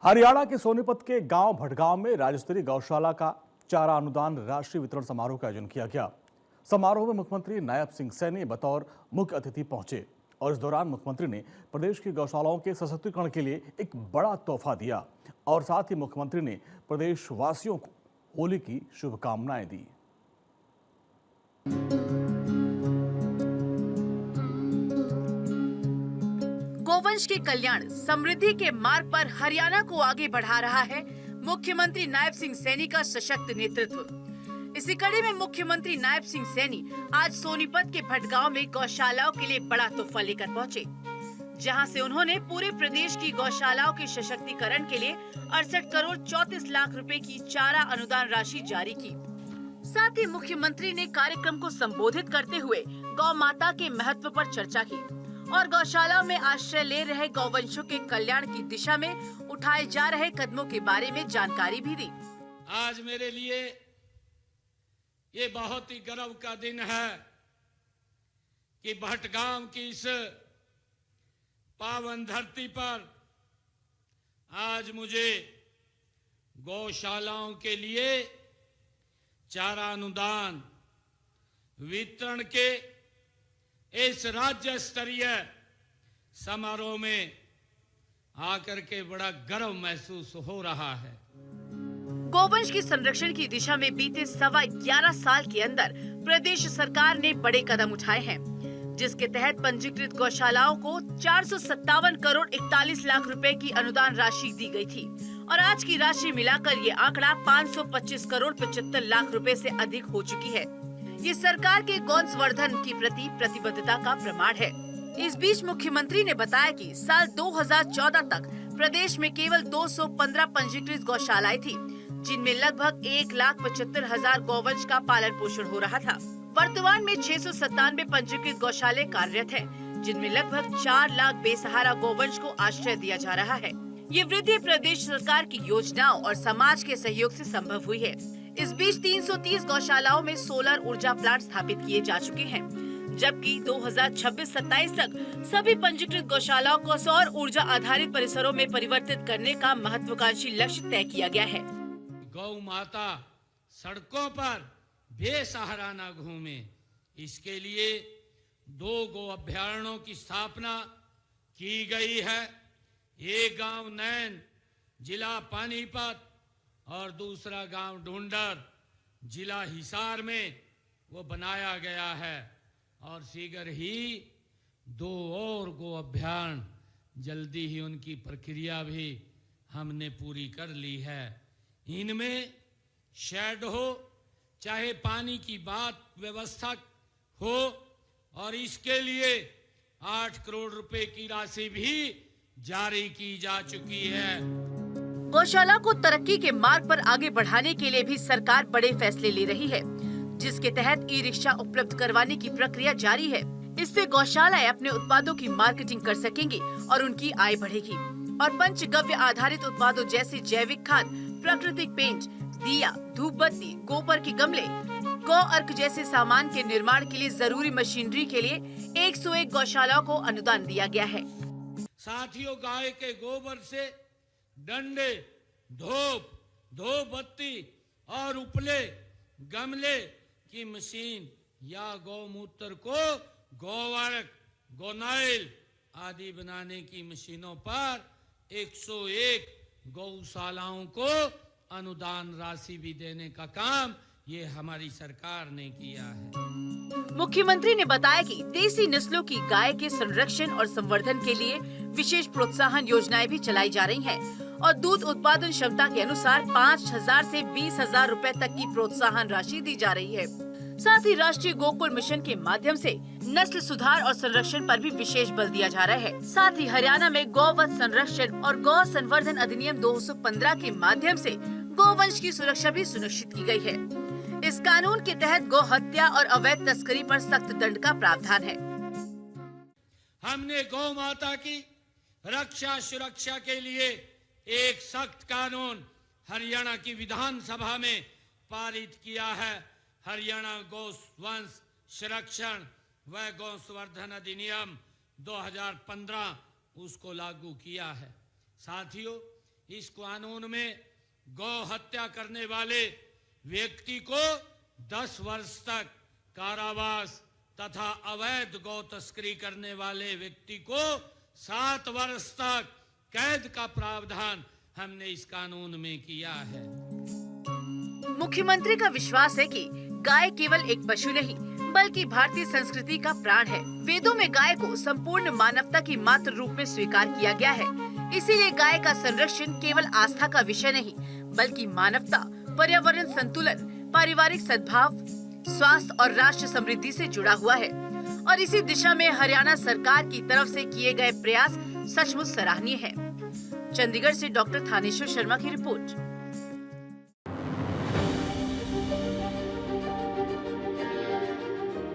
हरियाणा के सोनीपत के गांव भटगांव में राज्य स्तरीय गौशाला का चारा अनुदान राशि वितरण समारोह का आयोजन किया गया। समारोह में मुख्यमंत्री नायब सिंह सैनी बतौर मुख्य अतिथि पहुंचे और इस दौरान मुख्यमंत्री ने प्रदेश की गौशालाओं के सशक्तिकरण के लिए एक बड़ा तोहफा दिया और साथ ही मुख्यमंत्री ने प्रदेशवासियों को होली की शुभकामनाएं दी। गोवंश के कल्याण समृद्धि के मार्ग पर हरियाणा को आगे बढ़ा रहा है मुख्यमंत्री नायब सिंह सैनी का सशक्त नेतृत्व। इसी कड़ी में मुख्यमंत्री नायब सिंह सैनी आज सोनीपत के भटगांव में गौशालाओं के लिए बड़ा तोहफा लेकर पहुंचे, जहां से उन्होंने पूरे प्रदेश की गौशालाओं के सशक्तिकरण के लिए 68 करोड़ 34 लाख रुपए की चारा अनुदान राशि जारी की। साथ ही मुख्यमंत्री ने कार्यक्रम को संबोधित करते हुए गौ माता के महत्व पर चर्चा की और गौशालाओं में आश्रय ले रहे गौवंशों के कल्याण की दिशा में उठाए जा रहे कदमों के बारे में जानकारी भी दी। आज मेरे लिए ये बहुत ही गर्व का दिन है कि भटगांव की इस पावन धरती पर आज मुझे गौशालाओं के लिए चारा अनुदान वितरण के इस राज्य स्तरीय समारोह में आकर के बड़ा गर्व महसूस हो रहा है। गोवंश के संरक्षण की दिशा में बीते 11.25 साल के अंदर प्रदेश सरकार ने बड़े कदम उठाए हैं, जिसके तहत पंजीकृत गौशालाओं को 457 करोड़ 41 लाख रुपए की अनुदान राशि दी गई थी और आज की राशि मिलाकर ये आंकड़ा 525 करोड़ 75 लाख रुपए से अधिक हो चुकी है। ये सरकार के गौसंवर्धन की प्रति प्रतिबद्धता का प्रमाण है। इस बीच मुख्यमंत्री ने बताया कि साल 2014 तक प्रदेश में केवल 215 पंजीकृत गौशालाएं थी, जिनमें लगभग 1,75,000 गौवंश का पालन पोषण हो रहा था। वर्तमान में 697 पंजीकृत गौशालाएं कार्यरत हैं, जिनमें लगभग 4 लाख बेसहारा गौवंश को आश्रय दिया जा रहा है। ये वृद्धि प्रदेश सरकार की योजनाओं और समाज के सहयोग से संभव हुई है। इस बीच 330 गौशालाओं में सोलर ऊर्जा प्लांट स्थापित किए जा चुके हैं, जबकि 2026-27 तक सभी पंजीकृत गौशालाओं को सौर ऊर्जा आधारित परिसरों में परिवर्तित करने का महत्वाकांक्षी लक्ष्य तय किया गया है। गौ माता सड़कों पर बेसहारा न घूमे, इसके लिए 2 गौ अभयारण्यों की स्थापना की गई है। एक गांव नैन जिला पानीपत और दूसरा गांव ढूंढर जिला हिसार में वो बनाया गया है और शीघ्र ही 2 और गो अभ्यारण्य जल्दी ही उनकी प्रक्रिया भी हमने पूरी कर ली है। इनमें शेड हो, चाहे पानी की बात व्यवस्था हो, और इसके लिए 8 करोड़ रुपए की राशि भी जारी की जा चुकी है। गौशाला को तरक्की के मार्ग पर आगे बढ़ाने के लिए भी सरकार बड़े फैसले ले रही है, जिसके तहत ई रिक्शा उपलब्ध करवाने की प्रक्रिया जारी है। इससे गौशालाएं अपने उत्पादों की मार्केटिंग कर सकेंगी और उनकी आय बढ़ेगी और पंचगव्य आधारित उत्पादों जैसे जैविक खाद, प्राकृतिक पेंट, दिया, धूप बत्ती, गोबर के गमले, गौ अर्क जैसे सामान के निर्माण के लिए जरूरी मशीनरी के लिए 101 गौशालाओं को अनुदान दिया गया है। साथियों, गाय के गोबर से डंडे, धूप बत्ती और उपले, गमले की मशीन या गौमूत्र को गोवर्क, गोनाइल आदि बनाने की मशीनों पर 101 गौशालाओं को अनुदान राशि भी देने का काम ये हमारी सरकार ने किया है। मुख्यमंत्री ने बताया कि देसी नस्लों की गाय के संरक्षण और संवर्धन के लिए विशेष प्रोत्साहन योजनाएं भी चलाई जा रही हैं और दूध उत्पादन क्षमता के अनुसार 5,000 से 20,000 रुपए तक की प्रोत्साहन राशि दी जा रही है। साथ ही राष्ट्रीय गोकुल मिशन के माध्यम से नस्ल सुधार और संरक्षण पर भी विशेष बल दिया जा रहा है। साथ ही हरियाणा में गौवंश संरक्षण और गौ संवर्धन अधिनियम 215 के माध्यम से गौवंश की सुरक्षा भी सुनिश्चित की गई है। इस कानून के तहत गौ हत्या और अवैध तस्करी पर सख्त दंड का प्रावधान है। हमने गौ माता की रक्षा सुरक्षा के लिए एक सख्त कानून हरियाणा की विधानसभा में पारित किया है। हरियाणा गौवंश संरक्षण व गौसंवर्धन अधिनियम 2015 उसको लागू किया है। साथियों, इस कानून में गौ हत्या करने वाले व्यक्ति को 10 वर्ष तक कारावास तथा अवैध गौ तस्करी करने वाले व्यक्ति को 7 वर्ष तक कैद का प्रावधान हमने इस कानून में किया है। मुख्यमंत्री का विश्वास है कि गाय केवल एक पशु नहीं बल्कि भारतीय संस्कृति का प्राण है। वेदों में गाय को संपूर्ण मानवता की मातृ रूप में स्वीकार किया गया है। इसीलिए गाय का संरक्षण केवल आस्था का विषय नहीं बल्कि मानवता, पर्यावरण संतुलन, पारिवारिक सद्भाव, स्वास्थ्य और राष्ट्र समृद्धि से जुड़ा हुआ है। और इसी दिशा में हरियाणा सरकार की तरफ से किए गए प्रयास सचमुच सराहनीय है। चंडीगढ़ से डॉक्टर थानेश्वर शर्मा की रिपोर्ट।